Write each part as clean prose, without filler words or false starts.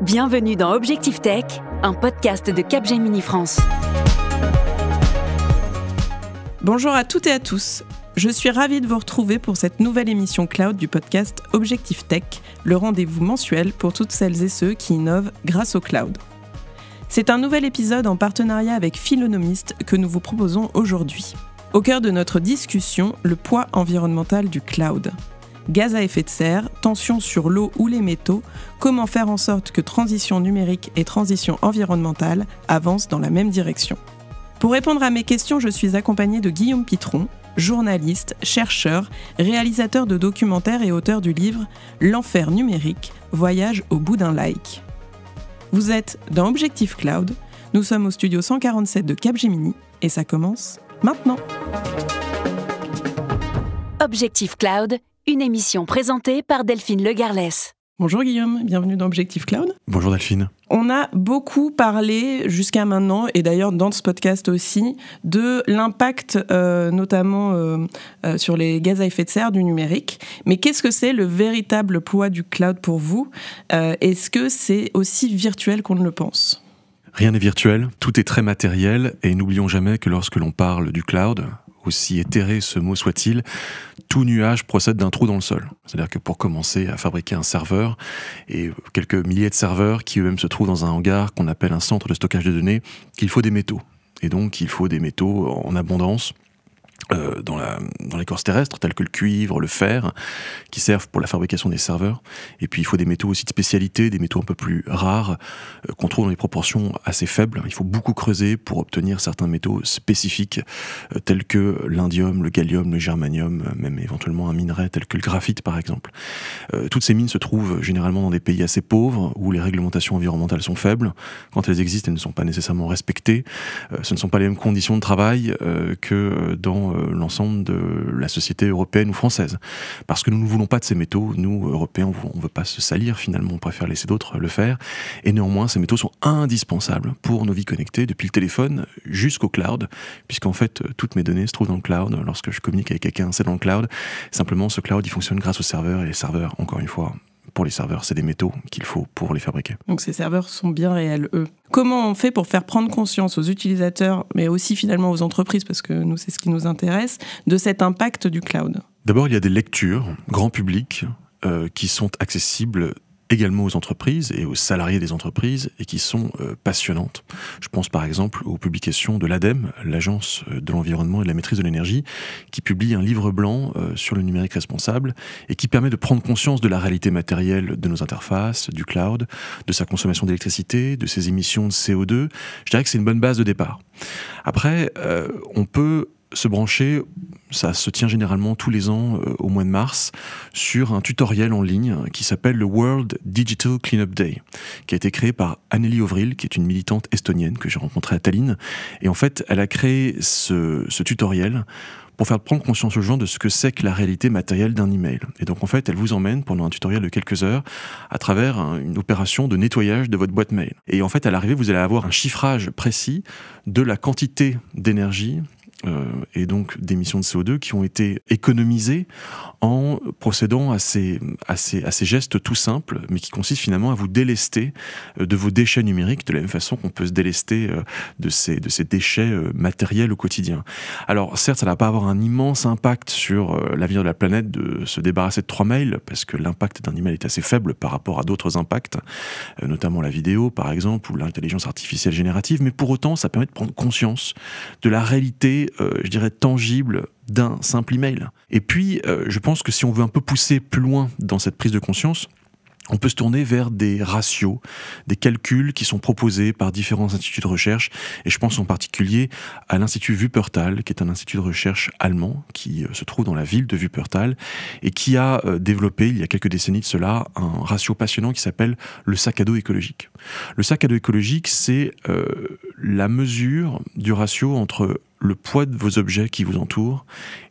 Bienvenue dans Objectif Tech, un podcast de Capgemini France. Bonjour à toutes et à tous. Je suis ravie de vous retrouver pour cette nouvelle émission cloud du podcast Objectif Tech, le rendez-vous mensuel pour toutes celles et ceux qui innovent grâce au cloud. C'est un nouvel épisode en partenariat avec Philonomist que nous vous proposons aujourd'hui. Au cœur de notre discussion, le poids environnemental du cloud. Gaz à effet de serre, tension sur l'eau ou les métaux, comment faire en sorte que transition numérique et transition environnementale avancent dans la même direction. Pour répondre à mes questions, je suis accompagnée de Guillaume Pitron, journaliste, chercheur, réalisateur de documentaires et auteur du livre « L'enfer numérique, voyage au bout d'un like ». Vous êtes dans Objectif Cloud, nous sommes au studio 147 de Capgemini et ça commence maintenant. Objectif Cloud, une émission présentée par Delphine Legarlès. Bonjour Guillaume, bienvenue dans Objectif Cloud. Bonjour Delphine. On a beaucoup parlé jusqu'à maintenant, et d'ailleurs dans ce podcast aussi, de l'impact notamment sur les gaz à effet de serre du numérique. Mais qu'est-ce que c'est le véritable poids du cloud pour vous ? Est-ce que c'est aussi virtuel qu'on ne le pense ? Rien n'est virtuel, tout est très matériel, et n'oublions jamais que lorsque l'on parle du cloud, aussi éthéré ce mot soit-il, tout nuage procède d'un trou dans le sol. C'est-à-dire que pour commencer à fabriquer un serveur, et quelques milliers de serveurs qui eux-mêmes se trouvent dans un hangar qu'on appelle un centre de stockage de données, il faut des métaux. Et donc il faut des métaux en abondance dans l'écorce terrestre, tels que le cuivre, le fer, qui servent pour la fabrication des serveurs. Et puis il faut des métaux aussi de spécialité, des métaux un peu plus rares, qu'on trouve dans des proportions assez faibles. Il faut beaucoup creuser pour obtenir certains métaux spécifiques, tels que l'indium, le gallium, le germanium, même éventuellement un minerai tel que le graphite par exemple. Toutes ces mines se trouvent généralement dans des pays assez pauvres, où les réglementations environnementales sont faibles. Quand elles existent, elles ne sont pas nécessairement respectées. Ce ne sont pas les mêmes conditions de travail que dans l'ensemble de la société européenne ou française. Parce que nous ne voulons pas de ces métaux, nous, Européens, on ne veut pas se salir finalement, on préfère laisser d'autres le faire. Et néanmoins, ces métaux sont indispensables pour nos vies connectées, depuis le téléphone jusqu'au cloud, puisqu'en fait, toutes mes données se trouvent dans le cloud. Lorsque je communique avec quelqu'un, c'est dans le cloud. Simplement, ce cloud, il fonctionne grâce aux serveurs, et les serveurs, encore une fois, pour les serveurs, c'est des métaux qu'il faut pour les fabriquer. Donc ces serveurs sont bien réels, eux. Comment on fait pour faire prendre conscience aux utilisateurs, mais aussi finalement aux entreprises, parce que nous, c'est ce qui nous intéresse, de cet impact du cloud ? D'abord, il y a des lectures, grand public, qui sont accessibles également aux entreprises et aux salariés des entreprises et qui sont passionnantes. Je pense par exemple aux publications de l'ADEME, l'Agence de l'environnement et de la maîtrise de l'énergie, qui publie un livre blanc sur le numérique responsable et qui permet de prendre conscience de la réalité matérielle de nos interfaces, du cloud, de sa consommation d'électricité, de ses émissions de CO2. Je dirais que c'est une bonne base de départ. Après, on peut se brancher, ça se tient généralement tous les ans au mois de mars, sur un tutoriel en ligne qui s'appelle le World Digital Cleanup Day, qui a été créé par Anneli Ovril, qui est une militante estonienne que j'ai rencontrée à Tallinn. Et en fait, elle a créé ce tutoriel pour faire prendre conscience aux gens de ce que c'est que la réalité matérielle d'un email. Et donc en fait, elle vous emmène pendant un tutoriel de quelques heures à travers une opération de nettoyage de votre boîte mail. Et en fait, à l'arrivée, vous allez avoir un chiffrage précis de la quantité d'énergie et donc d'émissions de CO2 qui ont été économisées en procédant à ces gestes tout simples, mais qui consistent finalement à vous délester de vos déchets numériques, de la même façon qu'on peut se délester de ces déchets matériels au quotidien. Alors certes, ça ne va pas avoir un immense impact sur l'avenir de la planète de se débarrasser de 3 mails, parce que l'impact d'un email est assez faible par rapport à d'autres impacts, notamment la vidéo par exemple, ou l'intelligence artificielle générative, mais pour autant, ça permet de prendre conscience de la réalité je dirais tangible d'un simple email. Et puis, je pense que si on veut un peu pousser plus loin dans cette prise de conscience, on peut se tourner vers des ratios, des calculs qui sont proposés par différents instituts de recherche, et je pense en particulier à l'Institut Wuppertal, qui est un institut de recherche allemand, qui se trouve dans la ville de Wuppertal, et qui a développé, il y a quelques décennies de cela, un ratio passionnant qui s'appelle le sac à dos écologique. Le sac à dos écologique, c'est la mesure du ratio entre le poids de vos objets qui vous entourent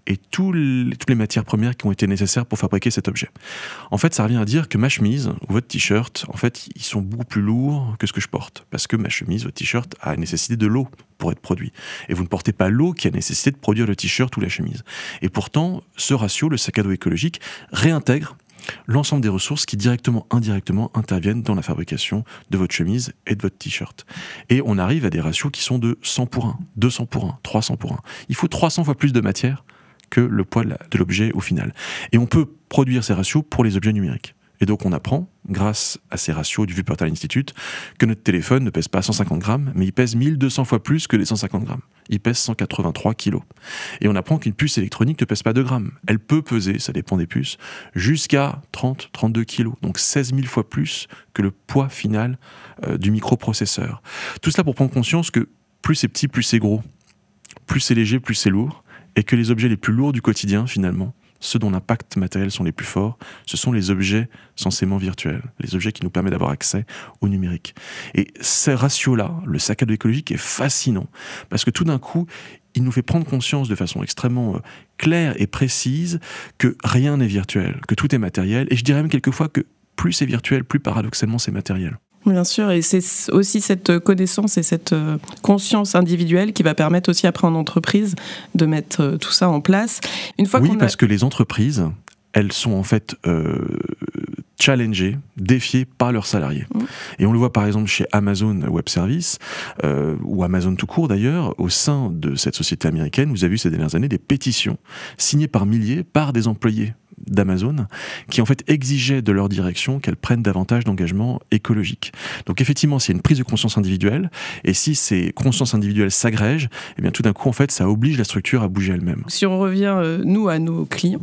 et toutes les matières premières qui ont été nécessaires pour fabriquer cet objet. En fait, ça revient à dire que ma chemise ou votre t-shirt, en fait, ils sont beaucoup plus lourds que ce que je porte. Parce que ma chemise, votre t-shirt, a nécessité de l'eau pour être produit. Et vous ne portez pas l'eau qui a nécessité de produire le t-shirt ou la chemise. Et pourtant, ce ratio, le sac à dos écologique, réintègre l'ensemble des ressources qui directement, indirectement interviennent dans la fabrication de votre chemise et de votre t-shirt. Et on arrive à des ratios qui sont de 100 pour 1, 200 pour 1, 300 pour 1. Il faut 300 fois plus de matière que le poids de l'objet au final. Et on peut produire ces ratios pour les objets numériques. Et donc on apprend, grâce à ces ratios du Wuppertal Institute, que notre téléphone ne pèse pas 150 grammes, mais il pèse 1200 fois plus que les 150 grammes. Il pèse 183 kilos. Et on apprend qu'une puce électronique ne pèse pas 2 grammes. Elle peut peser, ça dépend des puces, jusqu'à 30-32 kilos. Donc 16 000 fois plus que le poids final du microprocesseur. Tout cela pour prendre conscience que plus c'est petit, plus c'est gros. Plus c'est léger, plus c'est lourd. Et que les objets les plus lourds du quotidien, finalement, ceux dont l'impact matériel sont les plus forts, ce sont les objets censément virtuels, les objets qui nous permettent d'avoir accès au numérique. Et ce ratio-là, le sac à dos écologique, est fascinant, parce que tout d'un coup, il nous fait prendre conscience de façon extrêmement claire et précise que rien n'est virtuel, que tout est matériel, et je dirais même quelquefois que plus c'est virtuel, plus paradoxalement c'est matériel. Bien sûr, et c'est aussi cette connaissance et cette conscience individuelle qui va permettre aussi après en entreprise de mettre tout ça en place. Une fois parce que les entreprises, elles sont en fait challengées, défiées par leurs salariés. Et on le voit par exemple chez Amazon Web Services, ou Amazon tout court d'ailleurs, au sein de cette société américaine, vous avez vu ces dernières années des pétitions signées par milliers par des employés d'Amazon, qui en fait exigeaient de leur direction qu'elles prennent davantage d'engagement écologique. Donc effectivement, c'est une prise de conscience individuelle, et si ces consciences individuelles s'agrègent, eh bien tout d'un coup, en fait, ça oblige la structure à bouger elle-même. Si on revient, nous, à nos clients,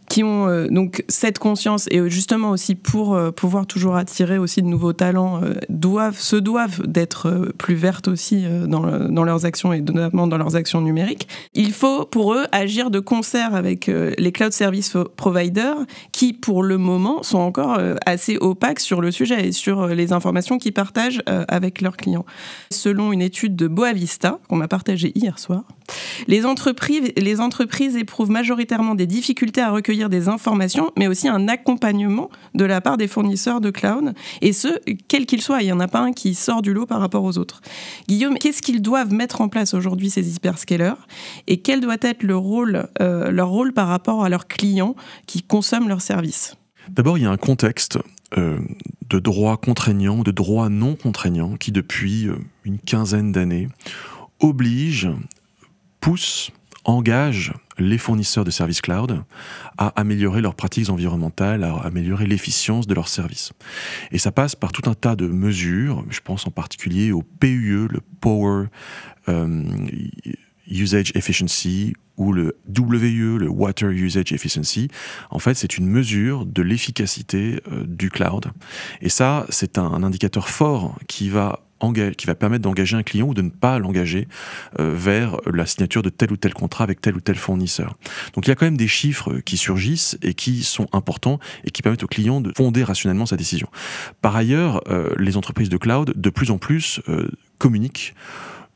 qui ont donc cette conscience, et justement aussi pour pouvoir toujours attirer aussi de nouveaux talents, se doivent d'être plus vertes aussi dans leurs actions, et notamment dans leurs actions numériques. Il faut pour eux agir de concert avec les cloud service providers qui pour le moment sont encore assez opaques sur le sujet et sur les informations qu'ils partagent avec leurs clients. Selon une étude de Boavista qu'on m'a partagée hier soir, les entreprises éprouvent majoritairement des difficultés à recueillir des informations, mais aussi un accompagnement de la part des fournisseurs de cloud, et ce, quel qu'il soit. Il n'y en a pas un qui sort du lot par rapport aux autres. Guillaume, qu'est-ce qu'ils doivent mettre en place aujourd'hui, ces hyperscalers, et quel doit être leur rôle par rapport à leurs clients qui consomment leurs services ? D'abord, il y a un contexte de droit contraignant, de droit non contraignant, qui depuis une quinzaine d'années engage les fournisseurs de services cloud à améliorer leurs pratiques environnementales, à améliorer l'efficience de leurs services. Et ça passe par tout un tas de mesures, je pense en particulier au PUE, le Power Usage Efficiency, ou le WUE, le Water Usage Efficiency. En fait, c'est une mesure de l'efficacité du cloud. Et ça, c'est un indicateur fort qui va permettre d'engager un client ou de ne pas l'engager vers la signature de tel ou tel contrat avec tel ou tel fournisseur. Donc il y a quand même des chiffres qui surgissent et qui sont importants et qui permettent au client de fonder rationnellement sa décision. Par ailleurs, les entreprises de cloud, de plus en plus, communiquent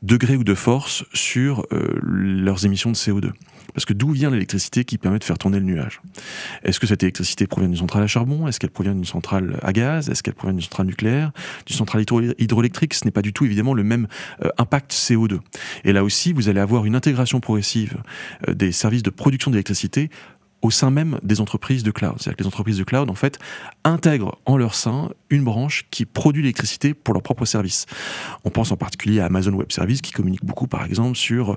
de gré ou de force sur leurs émissions de CO2. Parce que d'où vient l'électricité qui permet de faire tourner le nuage ? Est-ce que cette électricité provient d'une centrale à charbon ? Est-ce qu'elle provient d'une centrale à gaz ? Est-ce qu'elle provient d'une centrale nucléaire ? D'une centrale hydroélectrique ? Ce n'est pas du tout évidemment le même impact CO2. Et là aussi, vous allez avoir une intégration progressive des services de production d'électricité au sein même des entreprises de cloud. C'est-à-dire que les entreprises de cloud, en fait, intègrent en leur sein une branche qui produit l'électricité pour leurs propres services. On pense en particulier à Amazon Web Services, qui communique beaucoup, par exemple, sur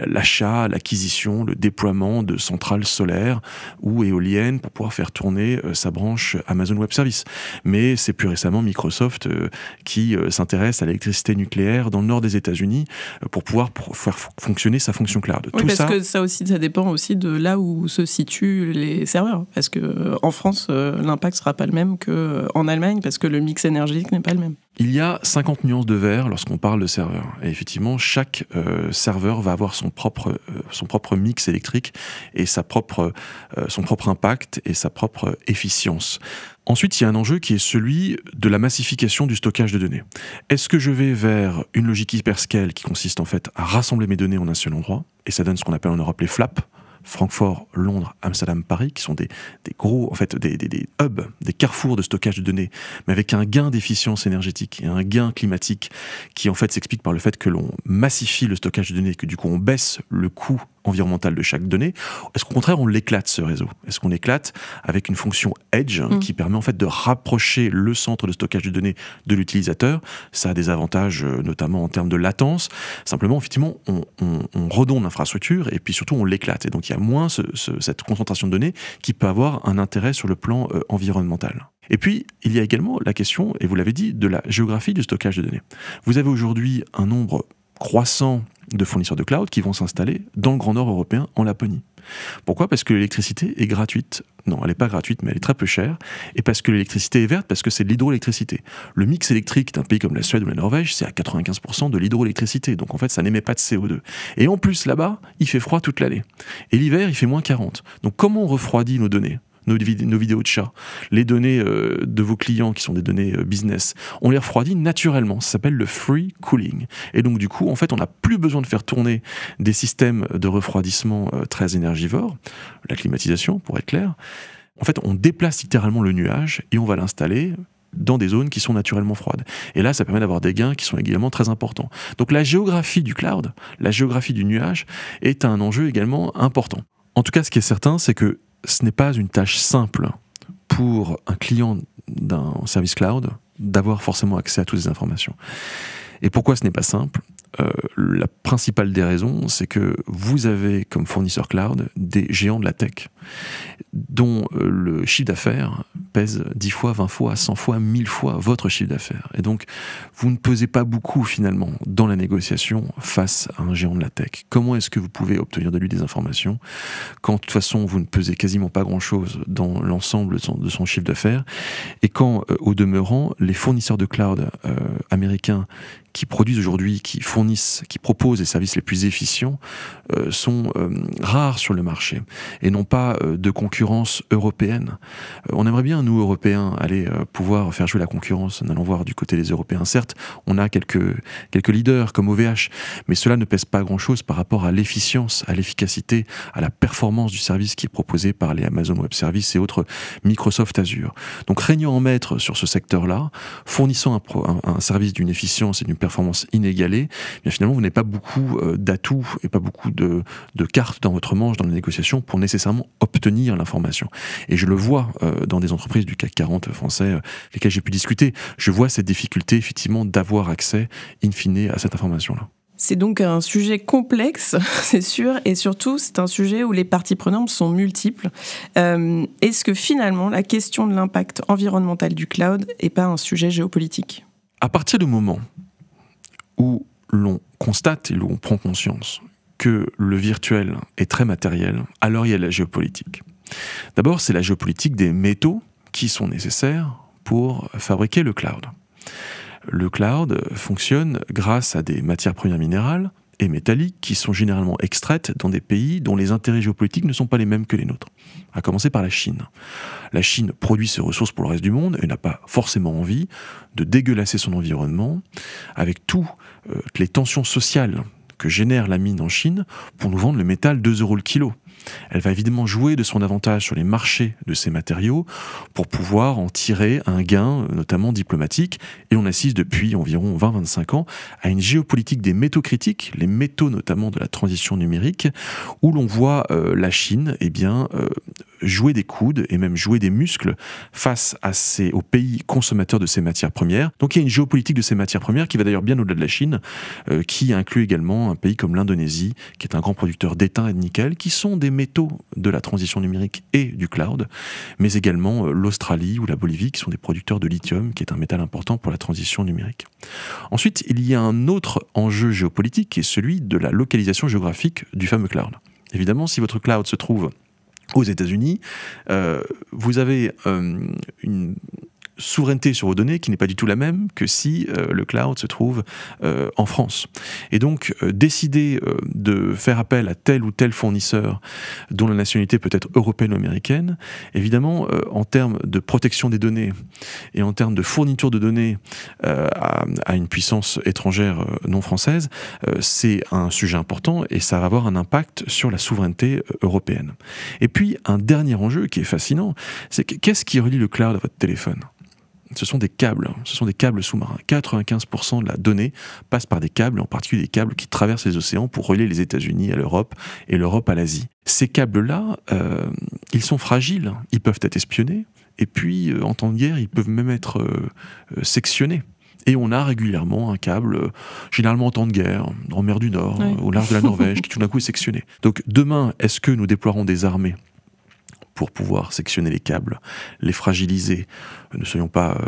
l'achat, l'acquisition, le déploiement de centrales solaires ou éoliennes pour pouvoir faire tourner sa branche Amazon Web Services. Mais c'est plus récemment Microsoft qui s'intéresse à l'électricité nucléaire dans le nord des États-Unis pour pouvoir faire fonctionner sa fonction cloud. Oui, parce que ça dépend aussi de là où se situent les serveurs. Parce qu'en France, l'impact ne sera pas le même qu'en Allemagne, parce que le mix énergétique n'est pas le même. Il y a 50 nuances de vert lorsqu'on parle de serveur. Et effectivement, chaque serveur va avoir son propre mix électrique et son propre impact et sa propre efficience. Ensuite, il y a un enjeu qui est celui de la massification du stockage de données. Est-ce que je vais vers une logique hyperscale qui consiste en fait à rassembler mes données en un seul endroit, et ça donne ce qu'on appelle en Europe les flaps, Francfort, Londres, Amsterdam, Paris, qui sont des gros, en fait, des hubs, des carrefours de stockage de données, mais avec un gain d'efficience énergétique et un gain climatique qui, en fait, s'explique par le fait que l'on massifie le stockage de données et que, du coup, on baisse le coût environnementale de chaque donnée? Est-ce qu'au contraire, on l'éclate, ce réseau? Est-ce qu'on l'éclate avec une fonction Edge qui permet en fait de rapprocher le centre de stockage de données de l'utilisateur? Ça a des avantages, notamment en termes de latence. Simplement, effectivement, on redonde l'infrastructure et puis surtout, on l'éclate. Et donc, il y a moins cette concentration de données qui peut avoir un intérêt sur le plan environnemental. Et puis, il y a également la question, et vous l'avez dit, de la géographie du stockage de données. Vous avez aujourd'hui un nombre croissant de fournisseurs de cloud qui vont s'installer dans le Grand Nord européen, en Laponie. Pourquoi ? Parce que l'électricité est gratuite. Non, elle n'est pas gratuite, mais elle est très peu chère. Et parce que l'électricité est verte, parce que c'est de l'hydroélectricité. Le mix électrique d'un pays comme la Suède ou la Norvège, c'est à 95% de l'hydroélectricité. Donc en fait, ça n'émet pas de CO2. Et en plus, là-bas, il fait froid toute l'année. Et l'hiver, il fait moins 40. Donc comment on refroidit nos données ? Nos vidéos de chat, les données de vos clients qui sont des données business, on les refroidit naturellement. Ça s'appelle le free cooling. Et donc du coup, en fait, on n'a plus besoin de faire tourner des systèmes de refroidissement très énergivores, la climatisation pour être clair. En fait, on déplace littéralement le nuage et on va l'installer dans des zones qui sont naturellement froides. Et là, ça permet d'avoir des gains qui sont également très importants. Donc la géographie du cloud, la géographie du nuage est un enjeu également important. En tout cas, ce qui est certain, c'est que ce n'est pas une tâche simple pour un client d'un service cloud d'avoir forcément accès à toutes ces informations. Et pourquoi ce n'est pas simple ? La principale des raisons, c'est que vous avez comme fournisseur cloud des géants de la tech dont le chiffre d'affaires pèse 10 fois, 20 fois, 100 fois, 1000 fois votre chiffre d'affaires. Et donc, vous ne pesez pas beaucoup finalement dans la négociation face à un géant de la tech. Comment est-ce que vous pouvez obtenir de lui des informations quand de toute façon vous ne pesez quasiment pas grand-chose dans l'ensemble de son chiffre d'affaires et quand, au demeurant, les fournisseurs de cloud américains qui produisent aujourd'hui, qui proposent les services les plus efficients, sont rares sur le marché et n'ont pas de concurrence européenne. On aimerait bien, nous, Européens, aller pouvoir faire jouer la concurrence en allant voir du côté des Européens. Certes, on a quelques leaders comme OVH, mais cela ne pèse pas grand-chose par rapport à l'efficience, à l'efficacité, à la performance du service qui est proposé par les Amazon Web Services et autres Microsoft Azure. Donc, régnant en maître sur ce secteur-là, fournissant un service d'une efficience et d'une performance inégalée, bien finalement, vous n'avez pas beaucoup d'atouts et pas beaucoup de cartes dans votre manche dans la négociation pour nécessairement obtenir l'information. Et je le vois dans des entreprises du CAC 40 français, lesquelles j'ai pu discuter. Je vois cette difficulté, effectivement, d'avoir accès, in fine, à cette information-là. C'est donc un sujet complexe, c'est sûr, et surtout, c'est un sujet où les parties prenantes sont multiples. Est-ce que finalement, la question de l'impact environnemental du cloud n'est pas un sujet géopolitique ? À partir du moment où l'on constate et où on prend conscience que le virtuel est très matériel, alors il y a la géopolitique. D'abord, c'est la géopolitique des métaux qui sont nécessaires pour fabriquer le cloud. Le cloud fonctionne grâce à des matières premières minérales et métalliques qui sont généralement extraites dans des pays dont les intérêts géopolitiques ne sont pas les mêmes que les nôtres. À commencer par la Chine. La Chine produit ses ressources pour le reste du monde et n'a pas forcément envie de dégueulasser son environnement avec toutes les tensions sociales que génère la mine en Chine pour nous vendre le métal 2 € le kilo. Elle va évidemment jouer de son avantage sur les marchés de ces matériaux pour pouvoir en tirer un gain, notamment diplomatique. Et on assiste depuis environ 20-25 ans à une géopolitique des métaux critiques, les métaux notamment de la transition numérique, où l'on voit la Chine jouer des coudes et même jouer des muscles face aux pays consommateurs de ces matières premières. Donc il y a une géopolitique de ces matières premières qui va d'ailleurs bien au-delà de la Chine, qui inclut également un pays comme l'Indonésie, qui est un grand producteur d'étain et de nickel, qui sont des métaux de la transition numérique et du cloud, mais également l'Australie ou la Bolivie, qui sont des producteurs de lithium, qui est un métal important pour la transition numérique. Ensuite, il y a un autre enjeu géopolitique, qui est celui de la localisation géographique du fameux cloud. Évidemment, si votre cloud se trouve aux États-Unis, vous avez une souveraineté sur vos données qui n'est pas du tout la même que si le cloud se trouve en France. Et donc, décider de faire appel à tel ou tel fournisseur dont la nationalité peut être européenne ou américaine, évidemment, en termes de protection des données et en termes de fourniture de données à une puissance étrangère non française, c'est un sujet important et ça va avoir un impact sur la souveraineté européenne. Et puis, un dernier enjeu qui est fascinant, c'est qu'est-ce qui relie le cloud à votre téléphone ? ce sont des câbles sous-marins. 95% de la donnée passe par des câbles, en particulier des câbles qui traversent les océans pour relier les États-Unis à l'Europe et l'Europe à l'Asie. Ces câbles-là, ils sont fragiles, ils peuvent être espionnés, et puis en temps de guerre, ils peuvent même être sectionnés. Et on a régulièrement un câble, généralement en temps de guerre, en mer du Nord, au large de la Norvège, qui tout d'un coup est sectionné. Donc demain, est-ce que nous déploierons des armées pour pouvoir sectionner les câbles, les fragiliser? Ne soyons pas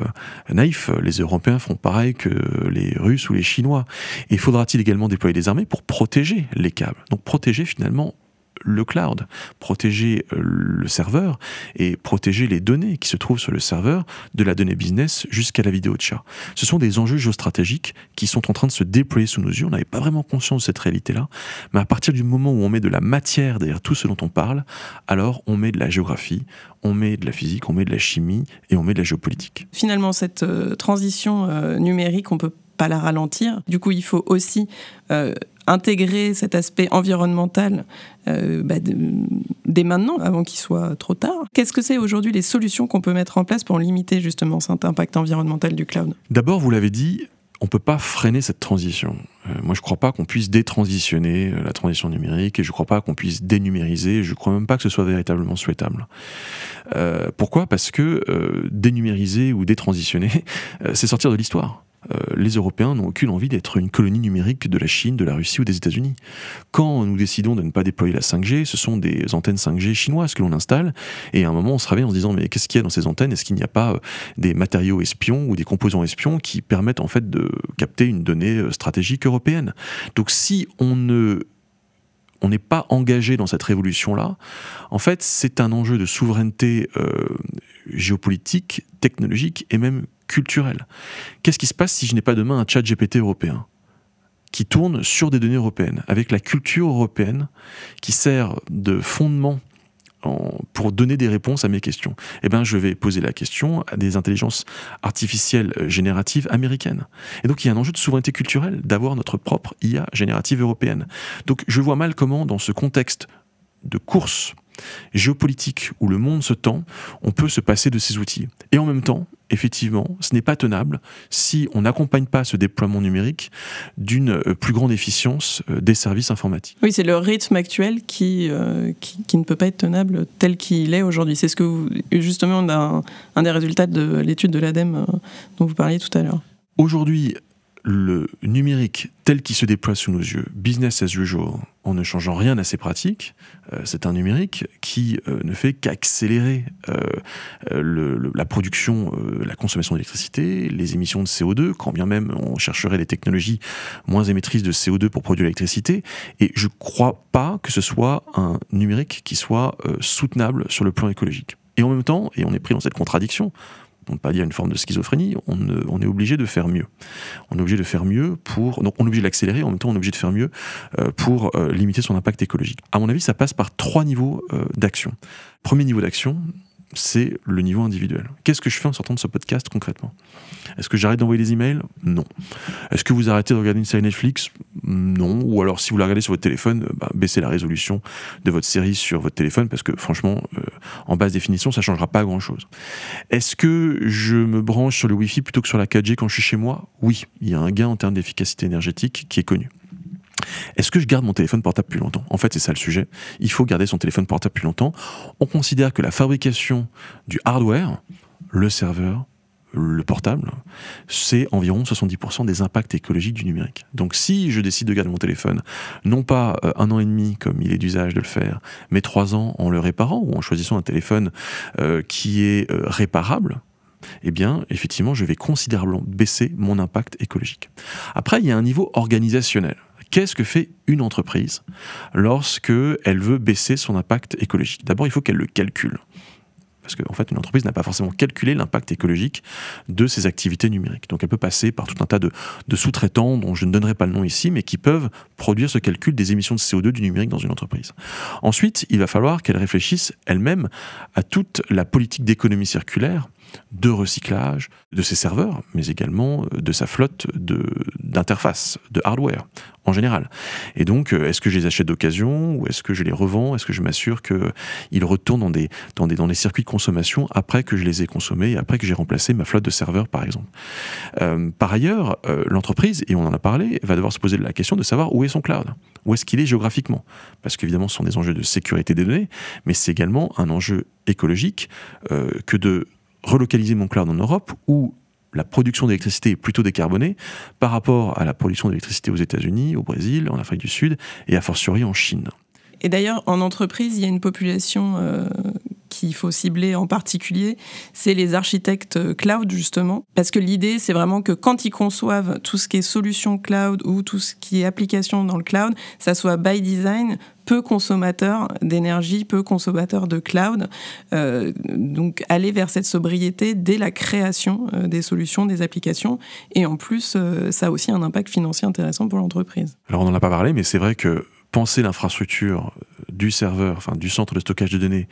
naïfs, les Européens font pareil que les Russes ou les Chinois. Et faudra-t-il également déployer des armées pour protéger les câbles? Donc protéger finalement le cloud, protéger le serveur et protéger les données qui se trouvent sur le serveur, de la donnée business jusqu'à la vidéo de chat. Ce sont des enjeux géostratégiques qui sont en train de se déployer sous nos yeux. On n'avait pas vraiment conscience de cette réalité-là, mais à partir du moment où on met de la matière derrière tout ce dont on parle, alors on met de la géographie, on met de la physique, on met de la chimie et on met de la géopolitique. Finalement, cette transition numérique, on ne peut pas la ralentir. Du coup, il faut aussi intégrer cet aspect environnemental dès maintenant, avant qu'il soit trop tard. Qu'est-ce que c'est aujourd'hui les solutions qu'on peut mettre en place pour limiter justement cet impact environnemental du cloud? D'abord, vous l'avez dit, on ne peut pas freiner cette transition. Moi, je ne crois pas qu'on puisse détransitionner la transition numérique, et je ne crois pas qu'on puisse dénumériser, je ne crois même pas que ce soit véritablement souhaitable. Pourquoi ? Parce que dénumériser ou détransitionner, c'est sortir de l'histoire. Les Européens n'ont aucune envie d'être une colonie numérique de la Chine, de la Russie ou des États-Unis. Quand nous décidons de ne pas déployer la 5G, ce sont des antennes 5G chinoises que l'on installe, et à un moment on se réveille en se disant mais qu'est-ce qu'il y a dans ces antennes? Est-ce qu'il n'y a pas des matériaux espions ou des composants espions qui permettent en fait de capter une donnée stratégique européenne? Donc si on n'est pas engagé dans cette révolution-là, en fait c'est un enjeu de souveraineté géopolitique, technologique et même culturel. Qu'est-ce qui se passe si je n'ai pas demain un chat GPT européen qui tourne sur des données européennes, avec la culture européenne qui sert de fondement pour donner des réponses à mes questions? Eh bien, je vais poser la question à des intelligences artificielles génératives américaines. Et donc, il y a un enjeu de souveraineté culturelle d'avoir notre propre IA générative européenne. Donc, je vois mal comment, dans ce contexte de course géopolitique où le monde se tend, on peut se passer de ces outils. Et en même temps, effectivement, ce n'est pas tenable si on n'accompagne pas ce déploiement numérique d'une plus grande efficience des services informatiques. Oui, c'est le rythme actuel qui ne peut pas être tenable tel qu'il est aujourd'hui. C'est ce que justement, on a un des résultats de l'étude de l'ADEME dont vous parliez tout à l'heure. Aujourd'hui, le numérique tel qu'il se déploie sous nos yeux, business as usual, en ne changeant rien à ses pratiques, c'est un numérique qui ne fait qu'accélérer la production, la consommation d'électricité, les émissions de CO2, quand bien même on chercherait des technologies moins émettrices de CO2 pour produire l'électricité. Et je ne crois pas que ce soit un numérique qui soit soutenable sur le plan écologique. Et en même temps, et on est pris dans cette contradiction, on ne peut pas dire une forme de schizophrénie, on est obligé de faire mieux. On est obligé de faire mieux donc on est obligé de l'accélérer, en même temps on est obligé de faire mieux pour limiter son impact écologique. À mon avis, ça passe par 3 niveaux d'action. Premier niveau d'action, c'est le niveau individuel. Qu'est-ce que je fais en sortant de ce podcast concrètement? Est-ce que j'arrête d'envoyer des emails? Non. Est-ce que vous arrêtez de regarder une série Netflix? Non. Ou alors si vous la regardez sur votre téléphone, baissez la résolution de votre série sur votre téléphone, parce que franchement, en basse définition, ça ne changera pas grand-chose. Est-ce que je me branche sur le Wi-Fi plutôt que sur la 4G quand je suis chez moi? Oui, il y a un gain en termes d'efficacité énergétique qui est connu. Est-ce que je garde mon téléphone portable plus longtemps? En fait, c'est ça le sujet. Il faut garder son téléphone portable plus longtemps. On considère que la fabrication du hardware, le serveur, le portable, c'est environ 70% des impacts écologiques du numérique. Donc si je décide de garder mon téléphone, non pas 1 an et demi comme il est d'usage de le faire, mais 3 ans en le réparant ou en choisissant un téléphone qui est réparable, eh bien, effectivement, je vais considérablement baisser mon impact écologique. Après, il y a un niveau organisationnel. Qu'est-ce que fait une entreprise lorsqu'elle veut baisser son impact écologique? D'abord, il faut qu'elle le calcule. Parce qu'en fait, une entreprise n'a pas forcément calculé l'impact écologique de ses activités numériques. Donc elle peut passer par tout un tas de sous-traitants dont je ne donnerai pas le nom ici, mais qui peuvent produire ce calcul des émissions de CO2 du numérique dans une entreprise. Ensuite, il va falloir qu'elle réfléchisse elle-même à toute la politique d'économie circulaire de recyclage de ses serveurs, mais également de sa flotte d'interfaces, de hardware en général. Et donc, est-ce que je les achète d'occasion ou est-ce que je les revends? Est-ce que je m'assure qu'ils retournent dans des circuits de consommation après que je les ai consommés et après que j'ai remplacé ma flotte de serveurs, par exemple? Par ailleurs, l'entreprise, et on en a parlé, va devoir se poser la question de savoir où est son cloud, où est-ce qu'il est géographiquement. Parce qu'évidemment, ce sont des enjeux de sécurité des données, mais c'est également un enjeu écologique que de relocaliser mon cloud en Europe où la production d'électricité est plutôt décarbonée par rapport à la production d'électricité aux États-Unis, au Brésil, en Afrique du Sud et a fortiori en Chine. Et d'ailleurs, en entreprise, il y a une population qu'il faut cibler en particulier, c'est les architectes cloud, justement. Parce que l'idée, c'est vraiment que quand ils conçoivent tout ce qui est solution cloud ou tout ce qui est application dans le cloud, ça soit by design peu consommateur d'énergie, peu consommateur de cloud. Donc, aller vers cette sobriété dès la création des solutions, des applications. Et en plus, ça a aussi un impact financier intéressant pour l'entreprise. Alors, on n'en a pas parlé, mais c'est vrai que penser l'infrastructure du serveur, enfin du centre de stockage de données,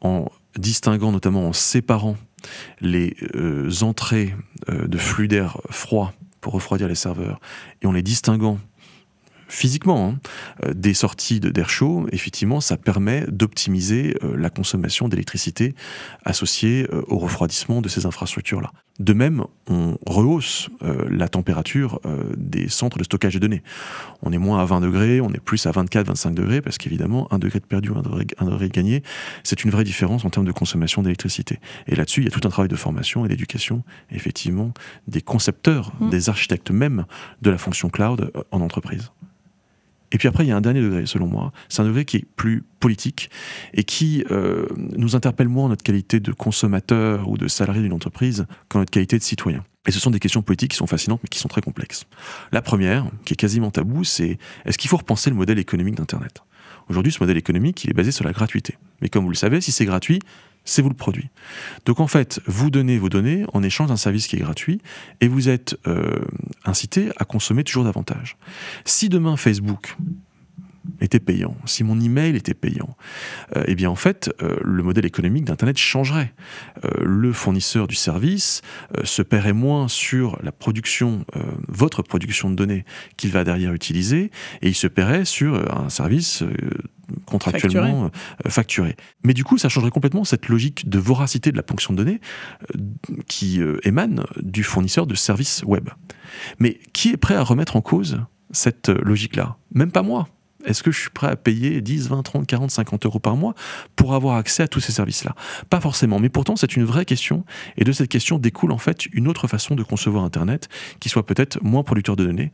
en distinguant, notamment en séparant les entrées de flux d'air froid pour refroidir les serveurs, et en les distinguant physiquement des sorties d'air chaud, effectivement, ça permet d'optimiser la consommation d'électricité associée au refroidissement de ces infrastructures-là. De même, on rehausse la température des centres de stockage de données. On est moins à 20 degrés, on est plus à 24-25 degrés, parce qu'évidemment, 1 degré de perdu, 1 degré de gagné, c'est une vraie différence en termes de consommation d'électricité. Et là-dessus, il y a tout un travail de formation et d'éducation, effectivement, des concepteurs, des architectes même de la fonction cloud en entreprise. Et puis après, il y a un dernier degré, selon moi. C'est un degré qui est plus politique et qui nous interpelle moins en notre qualité de consommateur ou de salarié d'une entreprise qu'en notre qualité de citoyen. Et ce sont des questions politiques qui sont fascinantes, mais qui sont très complexes. La première, qui est quasiment taboue, c'est est-ce qu'il faut repenser le modèle économique d'Internet ? Aujourd'hui, ce modèle économique, il est basé sur la gratuité. Mais comme vous le savez, si c'est gratuit, c'est vous le produit. Donc en fait, vous donnez vos données en échange d'un service qui est gratuit et vous êtes incité à consommer toujours davantage. Si demain Facebook était payant, si mon email était payant, eh bien en fait, le modèle économique d'Internet changerait. Le fournisseur du service se paierait moins sur la production, votre production de données qu'il va derrière utiliser, et il se paierait sur un service contractuellement facturé. Mais du coup, ça changerait complètement cette logique de voracité de la ponction de données qui émane du fournisseur de services web. Mais qui est prêt à remettre en cause cette logique-là ? Même pas moi. Est-ce que je suis prêt à payer 10, 20, 30, 40, 50 euros par mois pour avoir accès à tous ces services-là ? Pas forcément, mais pourtant c'est une vraie question, et de cette question découle en fait une autre façon de concevoir Internet qui soit peut-être moins producteur de données,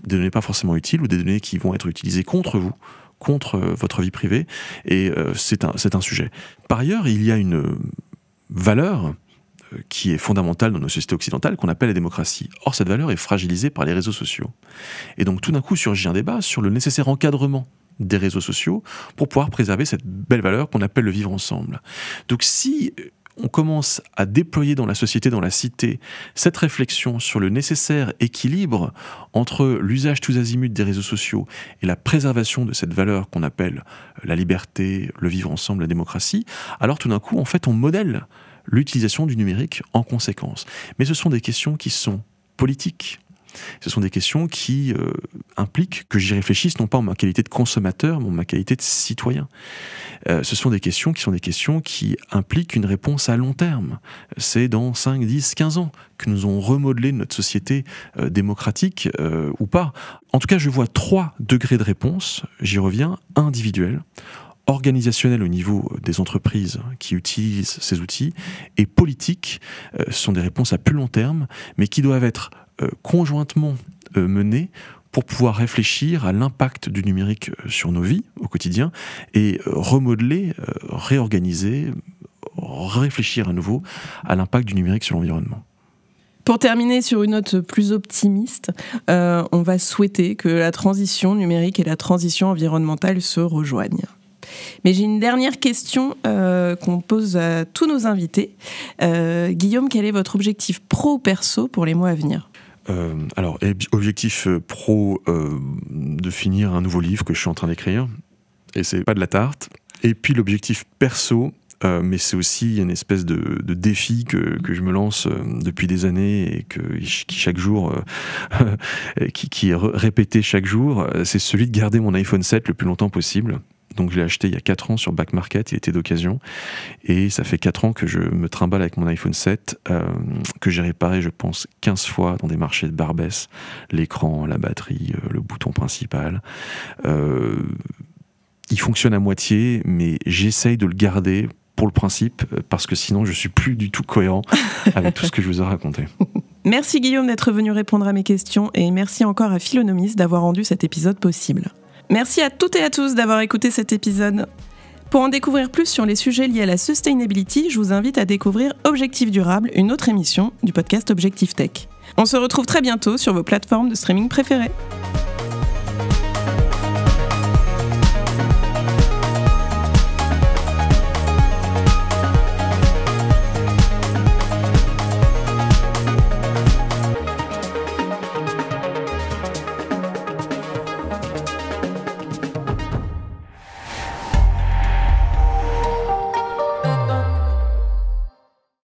des données pas forcément utiles ou des données qui vont être utilisées contre vous, contre votre vie privée, et c'est un sujet. Par ailleurs, il y a une valeur qui est fondamentale dans nos sociétés occidentales, qu'on appelle la démocratie. Or, cette valeur est fragilisée par les réseaux sociaux. Et donc, tout d'un coup, surgit un débat sur le nécessaire encadrement des réseaux sociaux pour pouvoir préserver cette belle valeur qu'on appelle le vivre ensemble. Donc, si on commence à déployer dans la société, dans la cité, cette réflexion sur le nécessaire équilibre entre l'usage tous azimuts des réseaux sociaux et la préservation de cette valeur qu'on appelle la liberté, le vivre ensemble, la démocratie, alors tout d'un coup, en fait, on modèle l'utilisation du numérique en conséquence. Mais ce sont des questions qui sont politiques. Ce sont des questions qui impliquent que j'y réfléchisse non pas en ma qualité de consommateur, mais en ma qualité de citoyen. Ce sont des questions qui impliquent une réponse à long terme. C'est dans 5, 10, 15 ans que nous allons remodeler notre société démocratique ou pas. En tout cas, je vois 3 degrés de réponse, j'y reviens, individuels, organisationnel au niveau des entreprises qui utilisent ces outils, et politique, ce sont des réponses à plus long terme, mais qui doivent être conjointement menées pour pouvoir réfléchir à l'impact du numérique sur nos vies au quotidien et remodeler, réorganiser, réfléchir à nouveau à l'impact du numérique sur l'environnement. Pour terminer sur une note plus optimiste, on va souhaiter que la transition numérique et la transition environnementale se rejoignent. Mais j'ai une dernière question qu'on pose à tous nos invités. Guillaume, quel est votre objectif pro ou perso pour les mois à venir ? Alors, objectif pro, de finir un nouveau livre que je suis en train d'écrire, et c'est pas de la tarte. Et puis l'objectif perso, mais c'est aussi une espèce de défi que je me lance depuis des années et qui chaque jour, qui est répété chaque jour, c'est celui de garder mon iPhone 7 le plus longtemps possible. Donc je l'ai acheté il y a 4 ans sur Back Market, il était d'occasion, et ça fait 4 ans que je me trimballe avec mon iPhone 7, que j'ai réparé je pense 15 fois dans des marchés de Barbès, l'écran, la batterie, le bouton principal. Il fonctionne à moitié, mais j'essaye de le garder pour le principe, parce que sinon je suis plus du tout cohérent avec tout ce que je vous ai raconté. Merci Guillaume d'être venu répondre à mes questions, et merci encore à Philonomis d'avoir rendu cet épisode possible. Merci à toutes et à tous d'avoir écouté cet épisode. Pour en découvrir plus sur les sujets liés à la sustainability, je vous invite à découvrir Objectif Durable, une autre émission du podcast Objectif Tech. On se retrouve très bientôt sur vos plateformes de streaming préférées.